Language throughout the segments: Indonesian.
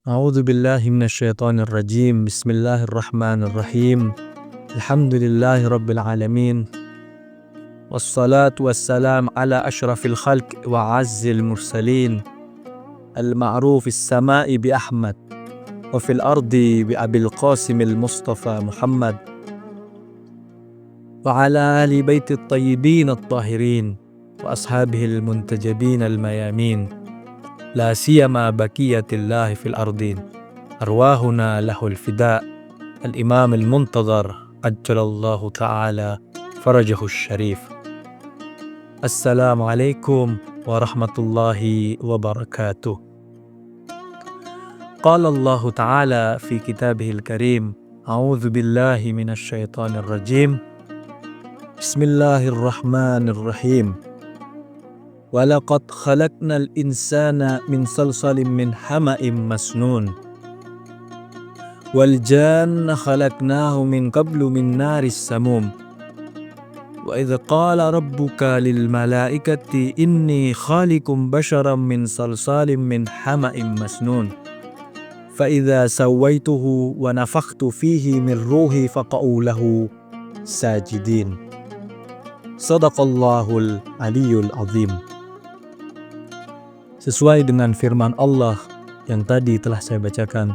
A'udzu billahi minasyaitonir rajim. Bismillahirrahmanirrahim. Alhamdulillahi rabbil alamin. Wassalatu wassalam ala asyrafil khalq wa azzil mursalin. Al-ma'rufis sama'i bi Ahmad wa fil ardi bi Abil Qasimil Mustafa Muhammad wa ala ali baitit tayyibin at-tahirin wa ashabihil muntajabin al-mayamin. La siyama baqiyatillahi fil ardin. Arwahuna lahul fida. Al-imam al-muntazar ajjalallahu ta'ala farajahu syarif. Assalamualaikum warahmatullahi wabarakatuh. Qala Allah ta'ala fi kitabihil karim. A'udzu billahi minasy syaithanir rajim. Bismillahirrahmanirrahim. Walaqad khalaqnal insana min salsalin min hama'im masnun. Wal janna khalaqnahu min qablu min naris samum. Wa idh qala rabbuka lil malaikati inni khaliqum basharan min salsalin min hama'im masnun. Fa idza sawaituhu wa nafakhtu fihi min ruhi faqa'u lahu sajidin. Sadaqallahul aliyyul azim. Sesuai dengan firman Allah yang tadi telah saya bacakan,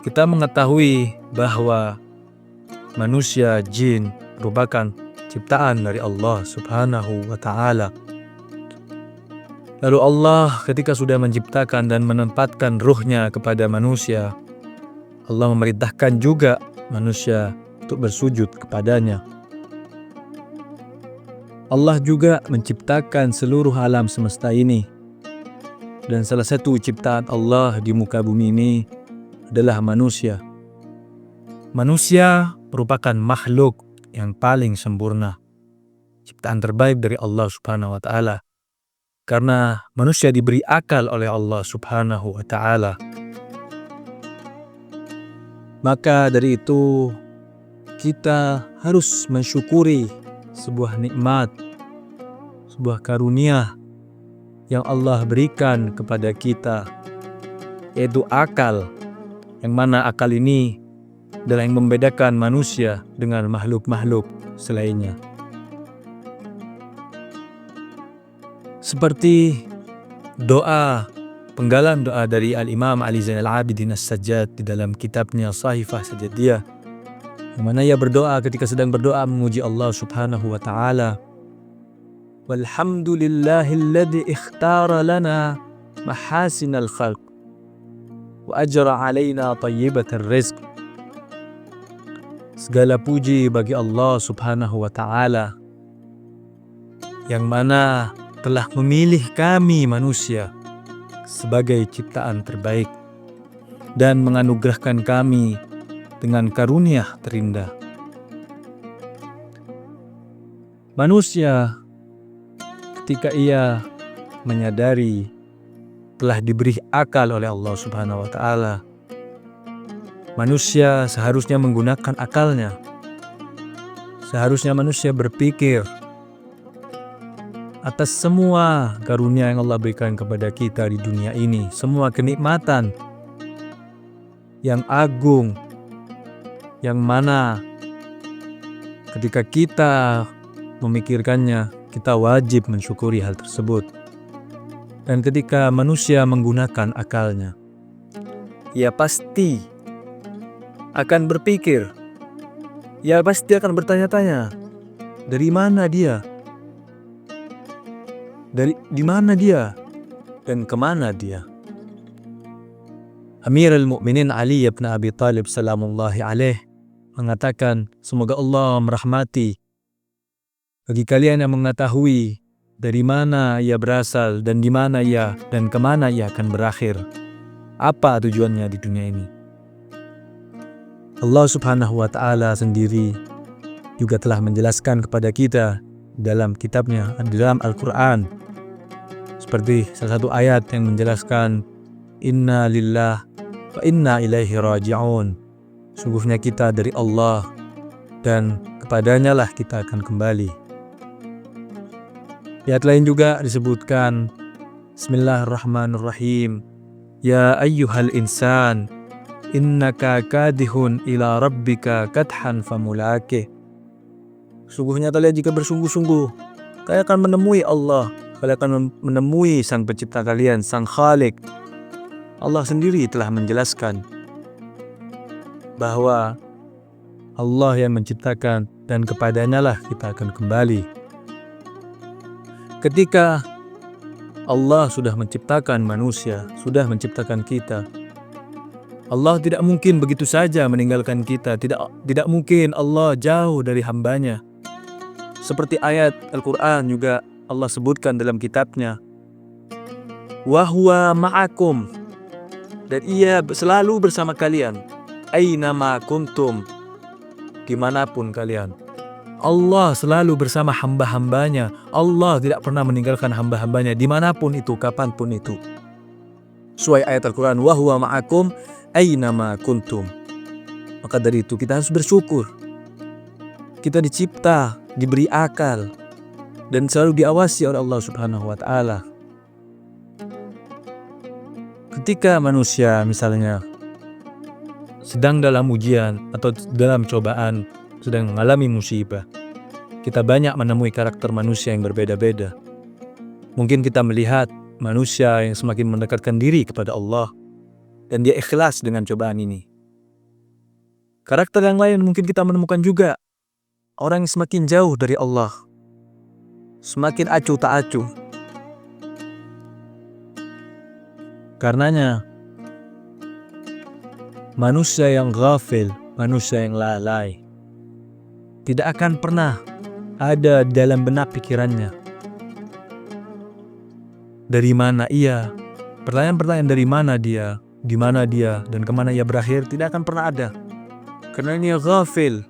kita mengetahui bahwa manusia, jin merupakan ciptaan dari Allah Subhanahu wa Ta'ala. Lalu Allah ketika sudah menciptakan dan menempatkan ruhnya kepada manusia, Allah memerintahkan juga manusia untuk bersujud kepadanya. Allah juga menciptakan seluruh alam semesta ini. Dan salah satu ciptaan Allah di muka bumi ini adalah manusia. Manusia merupakan makhluk yang paling sempurna. Ciptaan terbaik dari Allah Subhanahu wa Ta'ala. Karena manusia diberi akal oleh Allah Subhanahu wa Ta'ala. Maka dari itu kita harus mensyukuri sebuah nikmat, sebuah karunia yang Allah berikan kepada kita, yaitu akal, yang mana akal ini adalah yang membedakan manusia dengan makhluk-makhluk selainnya. Seperti doa, penggalan doa dari Al-Imam Ali Zainal Abidin As-Sajjad di dalam kitabnya Sahifah Sajadiyah, yang mana ia berdoa ketika sedang berdoa memuji Allah Subhanahu wa Ta'ala. Walhamdulillahilladzi ikhtara lana mahasinal khalq wa ajra alaina thayyibatar rizq. Segala puji bagi Allah Subhanahu wa Ta'ala yang mana telah memilih kami manusia sebagai ciptaan terbaik dan menganugerahkan kami dengan karunia terindah. Manusia ketika ia menyadari telah diberi akal oleh Allah Subhanahu wa Ta'ala, manusia seharusnya menggunakan akalnya. Seharusnya manusia berpikir atas semua karunia yang Allah berikan kepada kita di dunia ini, semua kenikmatan yang agung, yang mana ketika kita memikirkannya, kita wajib mensyukuri hal tersebut. Dan ketika manusia menggunakan akalnya, ia pasti akan berpikir, ia pasti akan bertanya-tanya, dari mana dia? Di mana dia? Dan kemana dia? Amirul Mukminin Ali ibn Abi Thalib salamullahi alaih mengatakan, semoga Allah merahmati bagi kalian yang mengetahui dari mana ia berasal dan di mana ia dan kemana ia akan berakhir. Apa tujuannya di dunia ini? Allah Subhanahu wa Ta'ala sendiri juga telah menjelaskan kepada kita dalam kitabnya, di dalam Al-Quran. Seperti salah satu ayat yang menjelaskan, Inna lillah wa inna ilaihi raji'un. Sungguhnya kita dari Allah dan kepadanya lah kita akan kembali. Di ayat lain juga disebutkan, Bismillahirrahmanirrahim. Ya ayyuhal insan, innaka kadihun ila rabbika kadhan famulakih. Sungguhnya kalian jika bersungguh-sungguh, kalian akan menemui Allah. Kalian akan menemui Sang Pencipta kalian, Sang Khalik. Allah sendiri telah menjelaskan bahwa Allah yang menciptakan dan kepadanya lah kita akan kembali. Ketika Allah sudah menciptakan manusia, sudah menciptakan kita, Allah tidak mungkin begitu saja meninggalkan kita. Tidak mungkin Allah jauh dari hambanya. Seperti ayat Al-Quran juga Allah sebutkan dalam kitabnya, wa huwa ma'akum, dan ia selalu bersama kalian, aina ma kuntum, dimanapun kalian. Allah selalu bersama hamba-hambanya. Allah tidak pernah meninggalkan hamba-hambanya dimanapun itu, kapanpun itu. Sesuai ayat Al-Quran, wa huwa ma'akum aina ma kuntum. Maka dari itu kita harus bersyukur. Kita dicipta, diberi akal, dan selalu diawasi oleh Allah Subhanahu wa Ta'ala. Ketika manusia misalnya sedang dalam ujian atau dalam cobaan, sedang mengalami musibah, kita banyak menemui karakter manusia yang berbeda-beda. Mungkin kita melihat manusia yang semakin mendekatkan diri kepada Allah dan dia ikhlas dengan cobaan ini. Karakter yang lain mungkin kita menemukan juga orang yang semakin jauh dari Allah, semakin acuh tak acuh. Karenanya manusia yang ghafil, manusia yang lalai, tidak akan pernah ada dalam benak pikirannya dari mana ia, pertanyaan-pertanyaan dari mana dia, di mana dia, dan kemana ia berakhir, tidak akan pernah ada. Karena dia ghafil,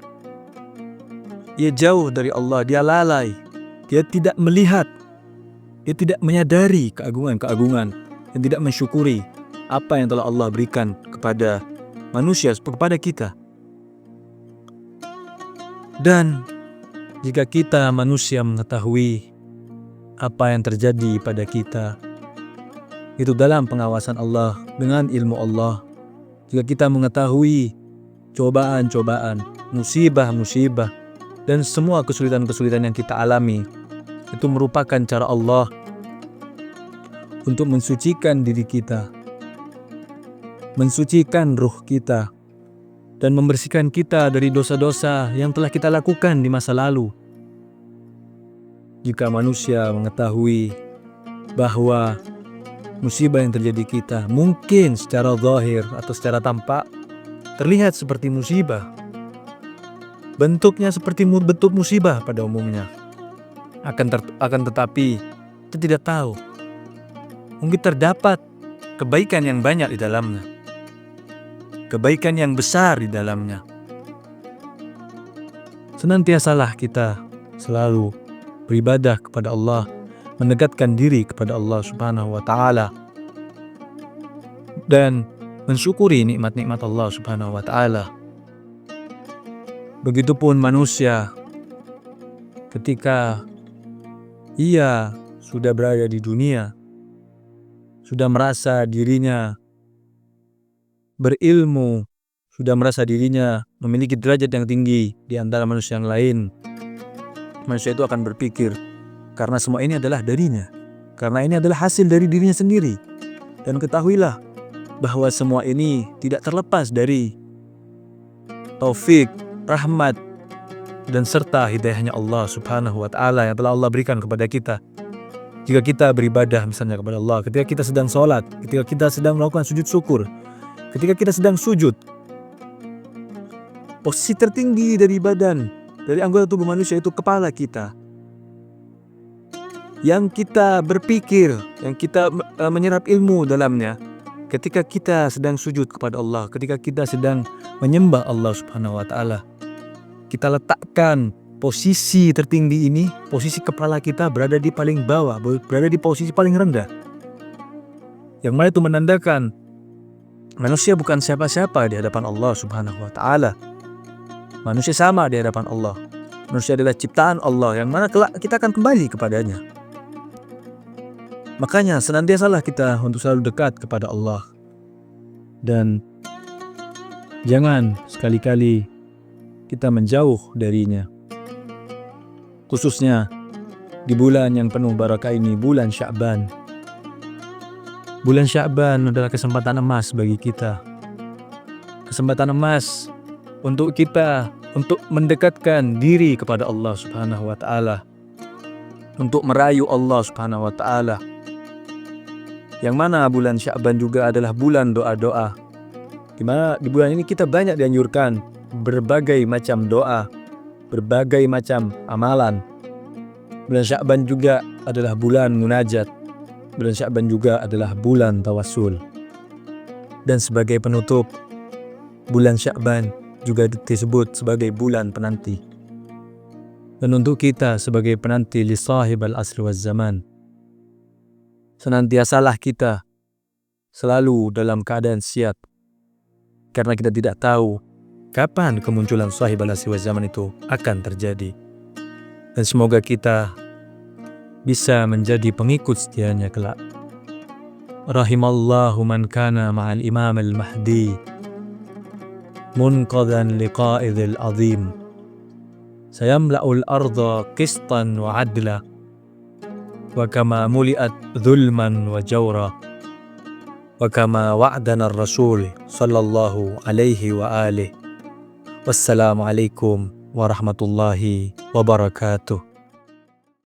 ia jauh dari Allah, dia lalai, dia tidak melihat, dia tidak menyadari keagungan-keagungan, dan tidak mensyukuri apa yang telah Allah berikan kepada manusia, kepada kita. Dan jika kita manusia mengetahui apa yang terjadi pada kita, itu dalam pengawasan Allah, dengan ilmu Allah. Jika kita mengetahui cobaan-cobaan, musibah-musibah, dan semua kesulitan-kesulitan yang kita alami, itu merupakan cara Allah untuk mensucikan diri kita, mensucikan ruh kita, dan membersihkan kita dari dosa-dosa yang telah kita lakukan di masa lalu. Jika manusia mengetahui bahwa musibah yang terjadi kita mungkin secara zahir atau secara tampak terlihat seperti musibah, bentuknya seperti bentuk musibah pada umumnya, akan tetapi kita tidak tahu, mungkin terdapat kebaikan yang banyak di dalamnya, kebaikan yang besar di dalamnya. Senantiasalah kita selalu beribadah kepada Allah, mendekatkan diri kepada Allah Subhanahu wa Ta'ala, dan mensyukuri nikmat-nikmat Allah Subhanahu wa Ta'ala. Begitupun manusia ketika ia sudah berada di dunia, sudah merasa dirinya berilmu, sudah merasa dirinya memiliki derajat yang tinggi di antara manusia yang lain, manusia itu akan berpikir, karena semua ini adalah darinya, karena ini adalah hasil dari dirinya sendiri. Dan ketahuilah bahwa semua ini tidak terlepas dari taufik, rahmat, dan serta hidayahnya Allah Subhanahu wa Ta'ala yang telah Allah berikan kepada kita. Jika kita beribadah misalnya kepada Allah, ketika kita sedang sholat, ketika kita sedang melakukan sujud syukur, ketika kita sedang sujud, posisi tertinggi dari badan, dari anggota tubuh manusia itu kepala kita. Yang kita berpikir, yang kita menyerap ilmu dalamnya, ketika kita sedang sujud kepada Allah, ketika kita sedang menyembah Allah Subhanahu wa Ta'ala, kita letakkan posisi tertinggi ini, posisi kepala kita berada di paling bawah, berada di posisi paling rendah. Yang mana itu menandakan manusia bukan siapa-siapa di hadapan Allah Subhanahu wa Ta'ala. Manusia sama di hadapan Allah. Manusia adalah ciptaan Allah yang mana kelak kita akan kembali kepadanya. Makanya senantiasalah kita untuk selalu dekat kepada Allah, dan jangan sekali-kali kita menjauh darinya. Khususnya di bulan yang penuh barakah ini, bulan Sya'ban. Bulan Sya'ban adalah kesempatan emas bagi kita. Kesempatan emas untuk kita untuk mendekatkan diri kepada Allah Subhanahu wa Ta'ala, untuk merayu Allah Subhanahu wa Ta'ala. Yang mana bulan Sya'ban juga adalah bulan doa-doa, di mana di bulan ini kita banyak dianjurkan berbagai macam doa, berbagai macam amalan. Bulan Sya'ban juga adalah bulan munajat. Bulan Sya'ban juga adalah bulan tawassul. Dan sebagai penutup, bulan Sya'ban juga disebut sebagai bulan penanti. Dan untuk kita sebagai penanti li sahib al-asr wal zaman, senantiasalah kita selalu dalam keadaan siap, karena kita tidak tahu kapan kemunculan sahib al-asr wal zaman itu akan terjadi. Dan semoga kita bisa menjadi pengikut setianya kelak. Rahimallahu man kana ma'al imam al-mahdi munqadhan liqa'idhil azim sayamla'ul arda qistan wa adla wa kama muli'at dhulman wa jawra wa kama wa'dana ar-rasul sallallahu alaihi wa alihi. Wassalamu alaikum warahmatullahi wabarakatuh.